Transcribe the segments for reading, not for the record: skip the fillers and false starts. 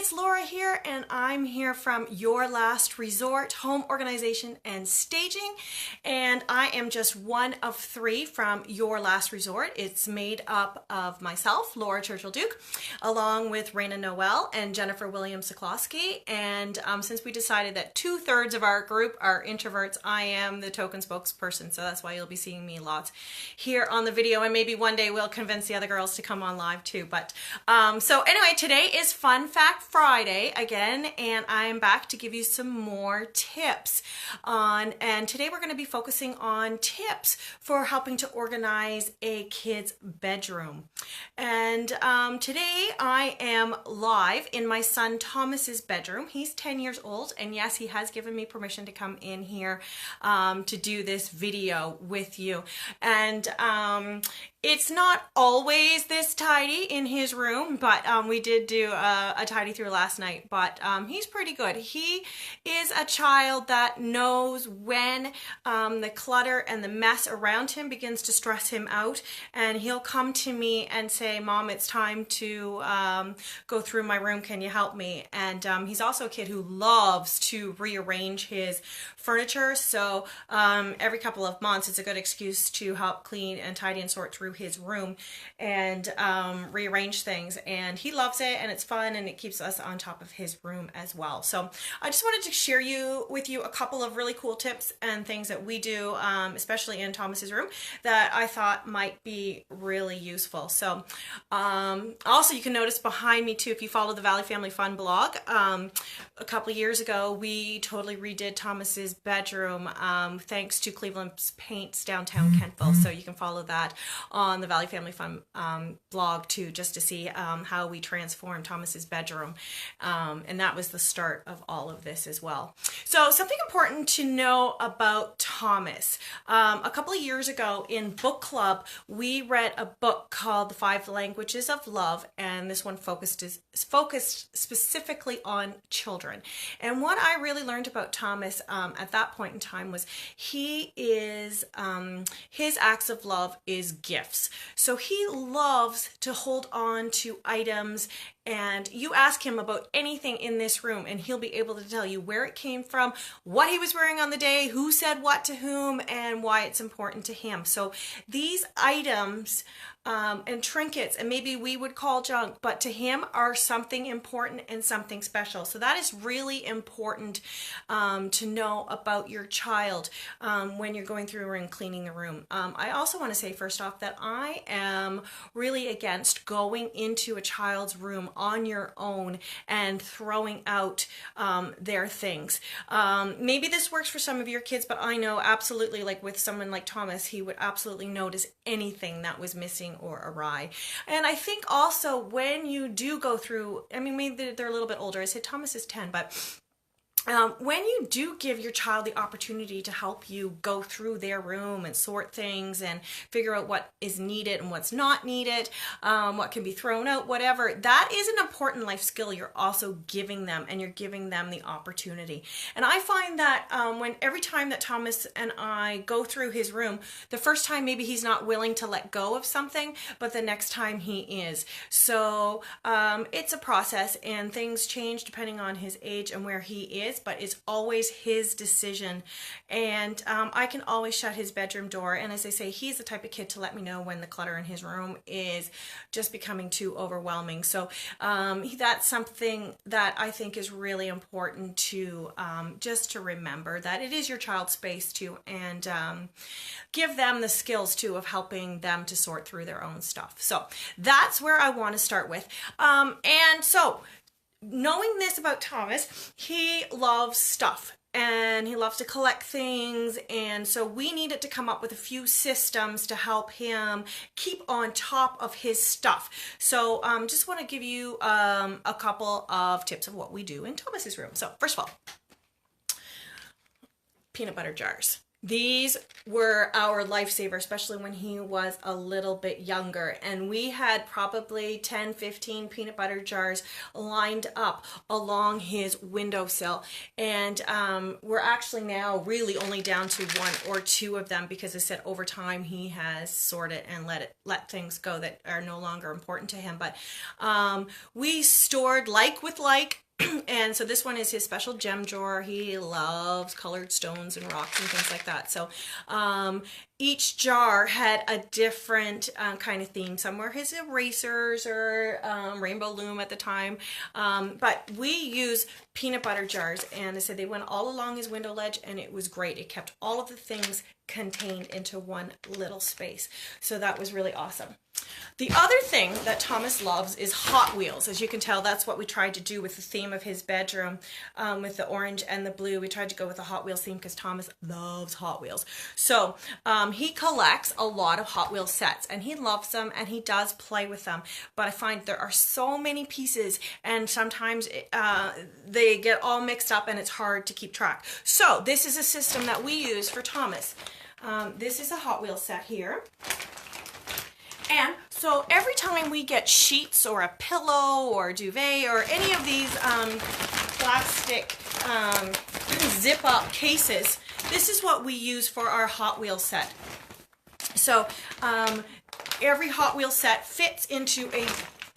it's Laura here, and I'm here from Your Last Resort Home Organization and Staging, and I am just one of three from Your Last Resort. It's made up of myself, Laura Churchill-Duke, along with Raina Noel and Jennifer Williams-Siklowski, and since we decided that 2/3 of our group are introverts, I am the token spokesperson, so that's why you'll be seeing me lots here on the video, and maybe one day we'll convince the other girls to come on live too. But so anyway, today is Fun Fact Friday again, and I'm back to give you some more tips and today we're going to be focusing on tips for helping to organize a kid's bedroom. And today I am live in my son Thomas's bedroom. He's 10 years old, and yes, he has given me permission to come in here to do this video with you. And it's not always this tidy in his room, but we did do a tidy through last night, but he's pretty good. He is a child that knows when the clutter and the mess around him begins to stress him out, and he'll come to me and say, "Mom, it's time to go through my room. Can you help me?" And he's also a kid who loves to rearrange his furniture, so every couple of months it's a good excuse to help clean and tidy and sort through his room and rearrange things, and he loves it, and it's fun, and it keeps us on top of his room as well. So I just wanted to share with you a couple of really cool tips and things that we do, especially in Thomas's room, that I thought might be really useful. So also you can notice behind me too, if you follow the Valley Family Fun blog, a couple of years ago we totally redid Thomas's bedroom thanks to Cleveland's Paints downtown Kentville, so you can follow that on the Valley Family Fun blog too, just to see how we transformed Thomas's bedroom, and that was the start of all of this as well. So something important to know about Thomas. A couple of years ago in book club we read a book called The 5 Languages of Love, and this one focused specifically on children. And what I really learned about Thomas at that point in time was he is his acts of love is gifts. So he loves to hold on to items, and you ask him about anything in this room and he'll be able to tell you where it came from, what he was wearing on the day, who said what to whom, and why it's important to him. So these items and trinkets, and maybe we would call junk, but to him are something important and something special. So that is really important to know about your child when you're going through and cleaning the room. I also want to say first off that I am really against going into a child's room on your own and throwing out their things. Maybe this works for some of your kids, but I know absolutely, like with someone like Thomas, he would absolutely notice anything that was missing or awry. And I think also when you do go through, I mean, maybe they're a little bit older. I said Thomas is 10, but when you do give your child the opportunity to help you go through their room and sort things and figure out what is needed and what's not needed, what can be thrown out, whatever, that is an important life skill you're also giving them, and you're giving them the opportunity. And I find that every time that Thomas and I go through his room, the first time maybe he's not willing to let go of something, but the next time he is. So it's a process, and things change depending on his age and where he is, but it's always his decision. And I can always shut his bedroom door, and as I say, he's the type of kid to let me know when the clutter in his room is just becoming too overwhelming. So that's something that I think is really important to just to remember, that it is your child's space too, and give them the skills too of helping them to sort through their own stuff. So that's where I want to start with. And so knowing this about Thomas, he loves stuff and he loves to collect things, and so we needed to come up with a few systems to help him keep on top of his stuff. So just want to give you a couple of tips of what we do in Thomas's room. So first of all, peanut butter jars. These were our lifesaver, especially when he was a little bit younger. And we had probably 10, 15 peanut butter jars lined up along his windowsill. And we're actually now really only down to 1 or 2 of them, because I said over time he has sorted and let things go that are no longer important to him. But we stored like with like. And so this one is his special gem drawer. He loves colored stones and rocks and things like that. So each jar had a different kind of theme. Some were his erasers or rainbow loom at the time. But we use peanut butter jars, and I said they went all along his window ledge, and it was great. It kept all of the things contained into one little space. So that was really awesome. The other thing that Thomas loves is Hot Wheels. As you can tell, that's what we tried to do with the theme of his bedroom, with the orange and the blue. We tried to go with the Hot Wheels theme because Thomas loves Hot Wheels. So he collects a lot of Hot Wheels sets, and he loves them, and he does play with them. But I find there are so many pieces, and sometimes they get all mixed up, and it's hard to keep track. So this is a system that we use for Thomas. This is a Hot Wheels set here. And so every time we get sheets or a pillow or a duvet or any of these plastic zip-up cases, this is what we use for our Hot Wheels set. So every Hot Wheels set fits into a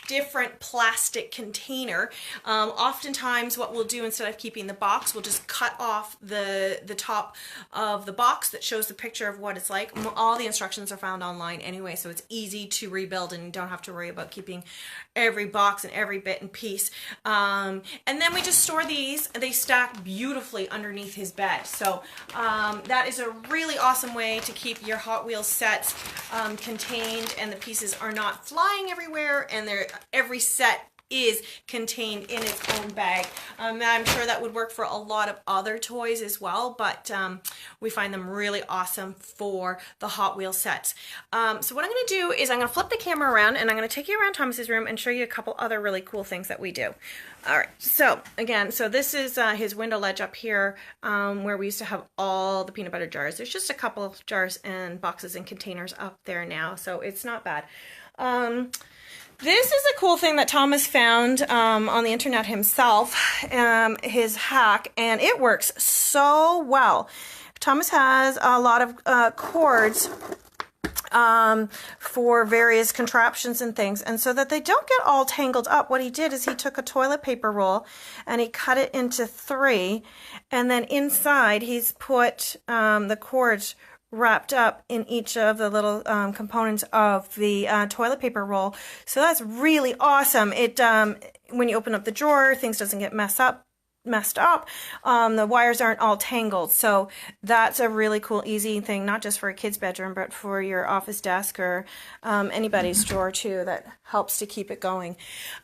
different plastic container. Oftentimes what we'll do, instead of keeping the box, we'll just cut off the top of the box that shows the picture of what it's like. All the instructions are found online anyway, so it's easy to rebuild, and you don't have to worry about keeping every box and every bit and piece. And then we just store these. They stack beautifully underneath his bed. So that is a really awesome way to keep your Hot Wheels sets contained, and the pieces are not flying everywhere, and every set is contained in its own bag. I'm sure that would work for a lot of other toys as well, but we find them really awesome for the Hot Wheels sets. So what I'm going to do is I'm going to flip the camera around, and I'm going to take you around Thomas's room and show you a couple other really cool things that we do. All right, so again, this is his window ledge up here, where we used to have all the peanut butter jars. There's just a couple of jars and boxes and containers up there now, so it's not bad. This is a cool thing that Thomas found on the internet himself, his hack, and it works so well. Thomas has a lot of cords for various contraptions and things, and so that they don't get all tangled up, what he did is he took a toilet paper roll and he cut it into 3, and then inside he's put the cords wrapped up in each of the little components of the toilet paper roll. So that's really awesome. It when you open up the drawer, things doesn't get messed up. The wires aren't all tangled. So that's a really cool, easy thing, not just for a kid's bedroom, but for your office desk or anybody's drawer too. That helps to keep it going.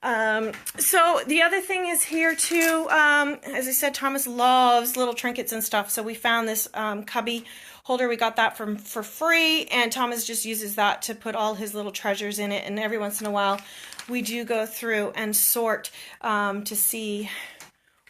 So the other thing is here too, as I said, Thomas loves little trinkets and stuff. So we found this cubby holder. We got that for free, and Thomas just uses that to put all his little treasures in it. And every once in a while we do go through and sort to see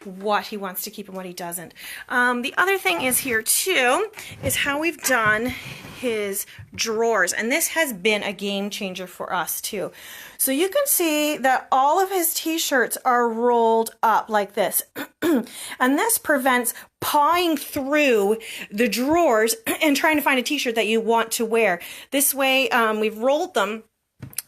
what he wants to keep and what he doesn't. The other thing is here too is how we've done his drawers, and this has been a game changer for us too. So you can see that all of his t-shirts are rolled up like this, and this prevents pawing through the drawers and trying to find a t-shirt that you want to wear. This way we've rolled them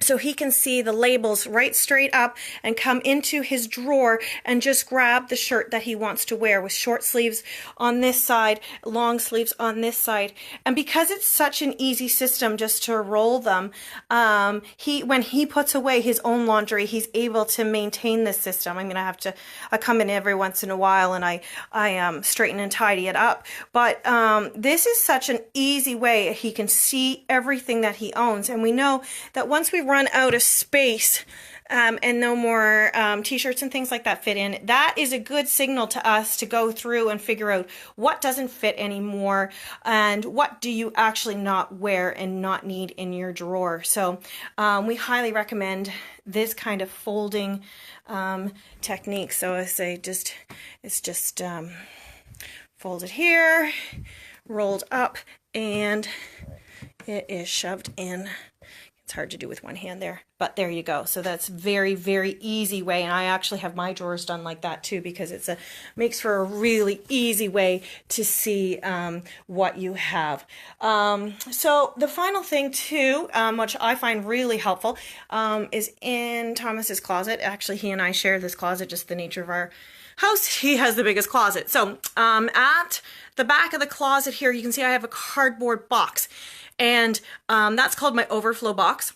so he can see the labels right straight up and come into his drawer and just grab the shirt that he wants to wear, with short sleeves on this side, long sleeves on this side. And because it's such an easy system just to roll them, when he puts away his own laundry, he's able to maintain this system. I mean, I come in every once in a while and I straighten and tidy it up. But this is such an easy way he can see everything that he owns. And we know that once we run out of space and no more t-shirts and things like that fit in, that is a good signal to us to go through and figure out what doesn't fit anymore and what do you actually not wear and not need in your drawer. So we highly recommend this kind of folding technique. So I say it's just fold it here, rolled up and it is shoved in. It's hard to do with one hand there, but there you go. So that's very, very easy way. And I actually have my drawers done like that too, because it's makes for a really easy way to see what you have. So the final thing too, which I find really helpful, is in Thomas's closet. Actually, he and I share this closet, just the nature of our house. He has the biggest closet. So at the back of the closet here, you can see I have a cardboard box. And that's called my overflow box.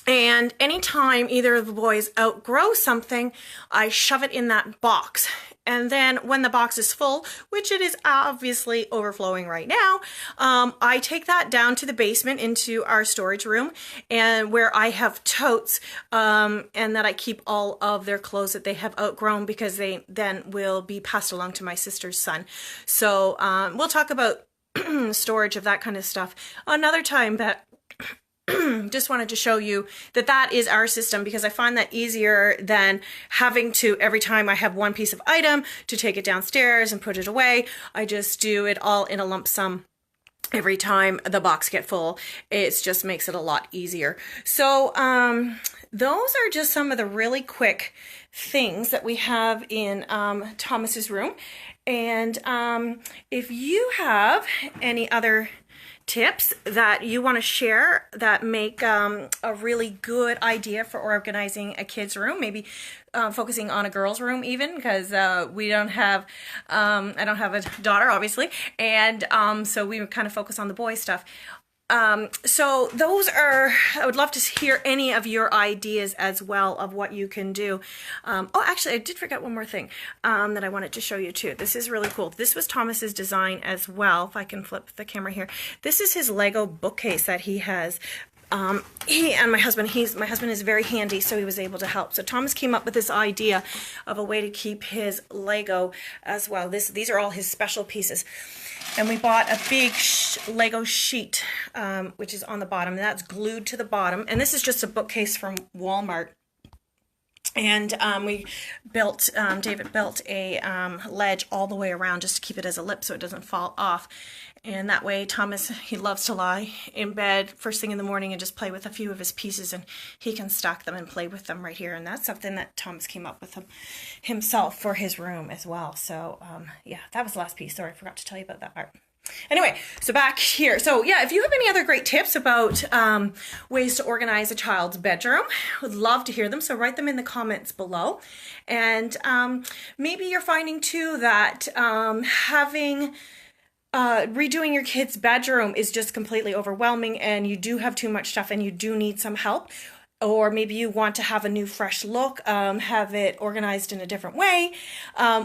And anytime either of the boys outgrow something, I shove it in that box. And then when the box is full, which it is obviously overflowing right now, I take that down to the basement into our storage room, and where I have totes, and that I keep all of their clothes that they have outgrown, because they then will be passed along to my sister's son. So we'll talk about storage of that kind of stuff another time, but just wanted to show you that that is our system, because I find that easier than having to, every time I have one piece of item, to take it downstairs and put it away. I just do it all in a lump sum every time the box gets full. It just makes it a lot easier. So those are just some of the really quick things that we have in Thomas's room. And if you have any other tips that you want to share that make a really good idea for organizing a kid's room, maybe focusing on a girl's room even, because we don't have, I don't have a daughter obviously, and so we kind of focus on the boy stuff. So those are, I would love to hear any of your ideas as well of what you can do. Oh, actually, I did forget one more thing that I wanted to show you too. This is really cool. This was Thomas's design as well. If I can flip the camera here. This is his Lego bookcase that he has. He and my husband, my husband is very handy, so he was able to help. So Thomas came up with this idea of a way to keep his Lego as well. These are all his special pieces. And we bought a big Lego sheet, which is on the bottom, and that's glued to the bottom. And this is just a bookcase from Walmart. And we built, David built a ledge all the way around just to keep it as a lip so it doesn't fall off. And that way Thomas, he loves to lie in bed first thing in the morning and just play with a few of his pieces, and he can stack them and play with them right here. And that's something that Thomas came up with himself for his room as well. So yeah, that was the last piece. Sorry, I forgot to tell you about that part. Anyway, so back here. So yeah, if you have any other great tips about ways to organize a child's bedroom, I would love to hear them. So write them in the comments below. And maybe you're finding too that redoing your kid's bedroom is just completely overwhelming, and you do have too much stuff and you do need some help. Or maybe you want to have a new fresh look, have it organized in a different way.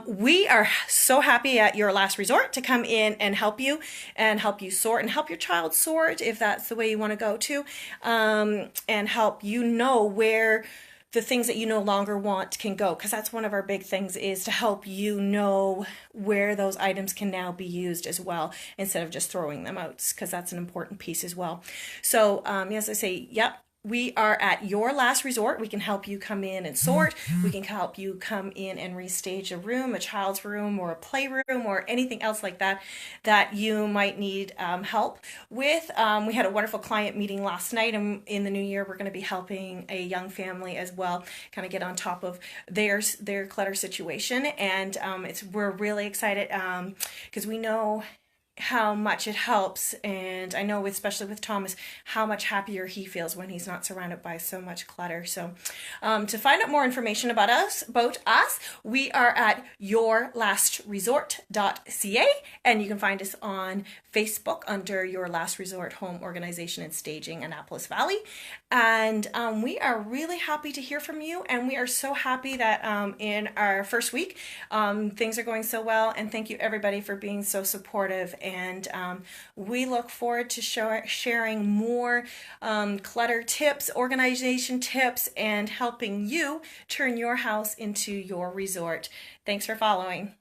We are so happy at Your Last Resort to come in and help you sort and help your child sort if that's the way you want to go to, and help you know where the things that you no longer want can go, because that's one of our big things, is to help you know where those items can now be used as well, instead of just throwing them out, because that's an important piece as well. So yes, I say, yep. We are at Your Last Resort. We can help you come in and sort. We can help you come in and restage a room, a child's room or a playroom or anything else like that that you might need help with. We had a wonderful client meeting last night, and in the new year we're going to be helping a young family as well, kind of get on top of their clutter situation. And we're really excited because we know how much it helps, and I know especially with Thomas how much happier he feels when he's not surrounded by so much clutter. So to find out more information about us, we are at yourlastresort.ca, and you can find us on Facebook under Your Last Resort Home Organization and Staging Annapolis Valley. And we are really happy to hear from you, and we are so happy that in our first week things are going so well, and thank you everybody for being so supportive. And we look forward to sharing more clutter tips, organization tips, and helping you turn your house into your resort. Thanks for following.